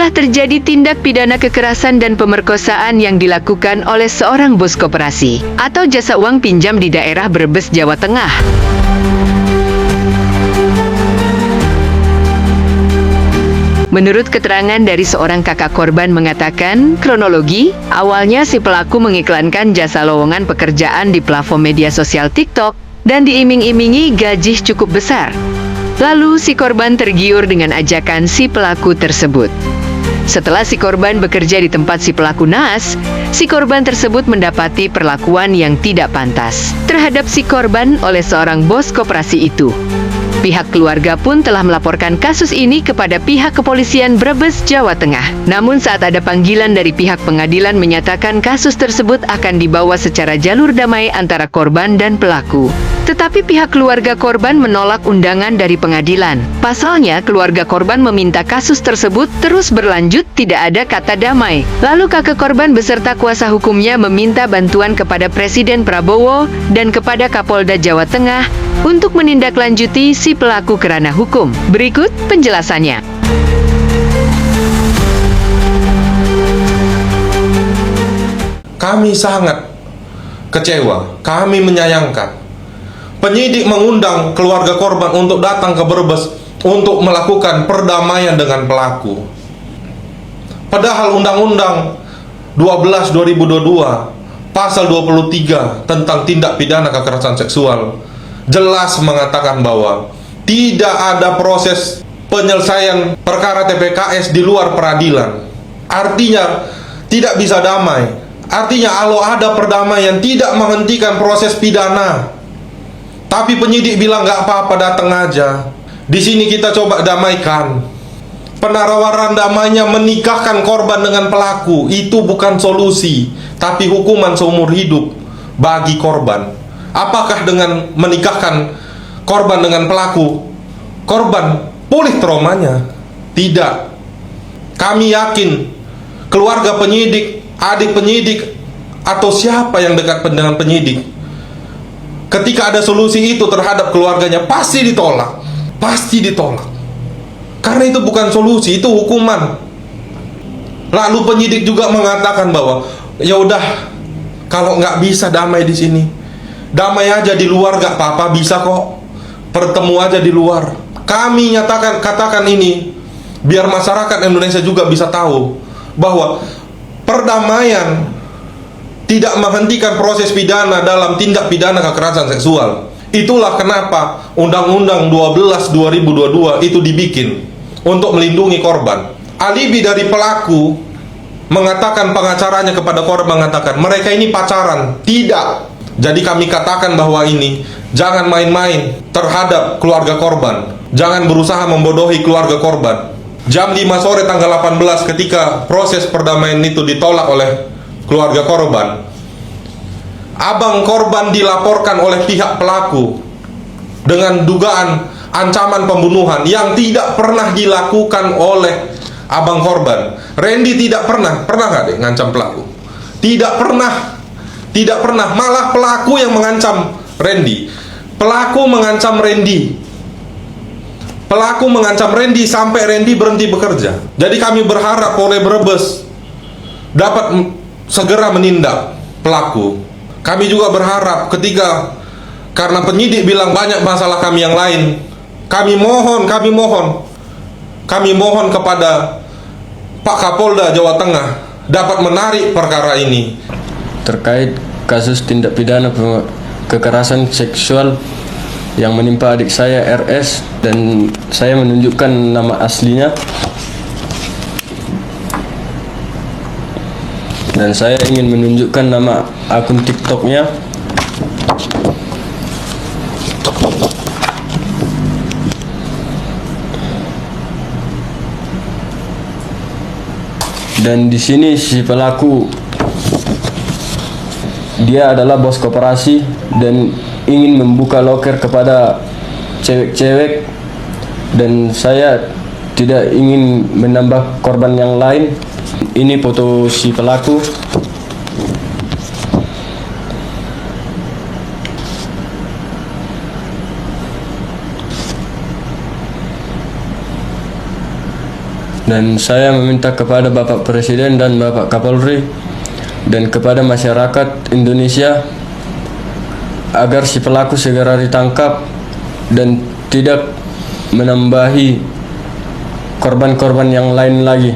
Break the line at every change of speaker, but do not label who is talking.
telah terjadi tindak pidana kekerasan dan pemerkosaan yang dilakukan oleh seorang bos koperasi atau jasa uang pinjam di daerah Brebes, Jawa Tengah. Menurut keterangan dari seorang kakak korban mengatakan, kronologi, awalnya si pelaku mengiklankan jasa lowongan pekerjaan di platform media sosial TikTok dan diiming-imingi gaji cukup besar. Lalu si korban tergiur dengan ajakan si pelaku tersebut. Setelah si korban bekerja di tempat si pelaku naas, si korban tersebut mendapati perlakuan yang tidak pantas terhadap si korban oleh seorang bos koperasi itu. Pihak keluarga pun telah melaporkan kasus ini kepada pihak kepolisian Brebes, Jawa Tengah. Namun saat ada panggilan dari pihak pengadilan menyatakan kasus tersebut akan dibawa secara jalur damai antara korban dan pelaku. Tetapi pihak keluarga korban menolak undangan dari pengadilan. Pasalnya, keluarga korban meminta kasus tersebut terus berlanjut, tidak ada kata damai. Lalu kakak korban beserta kuasa hukumnya meminta bantuan kepada Presiden Prabowo dan kepada Kapolda Jawa Tengah untuk menindaklanjuti si pelaku ke ranah hukum. Berikut penjelasannya.
Kami sangat kecewa, kami menyayangkan. Penyidik mengundang keluarga korban untuk datang ke Brebes untuk melakukan perdamaian dengan pelaku. Padahal Undang-Undang 12/2022 Pasal 23 tentang tindak pidana kekerasan seksual jelas mengatakan bahwa tidak ada proses penyelesaian perkara TPKS di luar peradilan. Artinya tidak bisa damai. Artinya kalau ada perdamaian tidak menghentikan proses pidana. Tapi penyidik bilang nggak apa-apa, datang aja. Di sini kita coba damaikan. Penawaran damainya menikahkan korban dengan pelaku. Itu bukan solusi, tapi hukuman seumur hidup bagi korban. Apakah dengan menikahkan korban dengan pelaku, korban pulih traumanya? Tidak. Kami yakin keluarga penyidik, adik penyidik, atau siapa yang dekat dengan penyidik, ketika ada solusi itu terhadap keluarganya, pasti ditolak. Pasti ditolak. Karena itu bukan solusi, itu hukuman. Lalu penyidik juga mengatakan bahwa ya udah, kalau nggak bisa damai di sini, damai aja di luar, gak apa-apa, bisa kok. Bertemu aja di luar. Kami katakan ini biar masyarakat Indonesia juga bisa tahu bahwa perdamaian tidak menghentikan proses pidana dalam tindak pidana kekerasan seksual. Itulah kenapa Undang-Undang 12/2022 itu dibikin untuk melindungi korban. Alibi dari pelaku mengatakan, pengacaranya kepada korban mengatakan mereka ini pacaran. Tidak. Jadi kami katakan bahwa ini jangan main-main terhadap keluarga korban. Jangan berusaha membodohi keluarga korban. Jam 5 sore tanggal 18 ketika proses perdamaian itu ditolak oleh keluarga korban, abang korban dilaporkan oleh pihak pelaku dengan dugaan ancaman pembunuhan yang tidak pernah dilakukan oleh abang korban. Randy tidak pernah nggak deh ngancam pelaku? Tidak pernah, malah pelaku yang mengancam Randy. Pelaku mengancam Randy sampai Randy berhenti bekerja. Jadi kami berharap Polres Brebes dapat segera menindak pelaku. Kami juga berharap karena penyidik bilang banyak masalah kami yang lain, kami mohon kepada Pak Kapolda Jawa Tengah dapat menarik perkara ini.
Terkait kasus tindak pidana kekerasan seksual yang menimpa adik saya RS, dan saya menunjukkan nama aslinya, dan saya ingin menunjukkan nama akun TikToknya. Dan di sini si pelaku, dia adalah bos koperasi dan ingin membuka loker kepada cewek-cewek, dan saya tidak ingin menambah korban yang lain. Ini foto si pelaku. Dan saya meminta kepada Bapak Presiden dan Bapak Kapolri dan kepada masyarakat Indonesia agar si pelaku segera ditangkap dan tidak menambahi korban-korban yang lain lagi.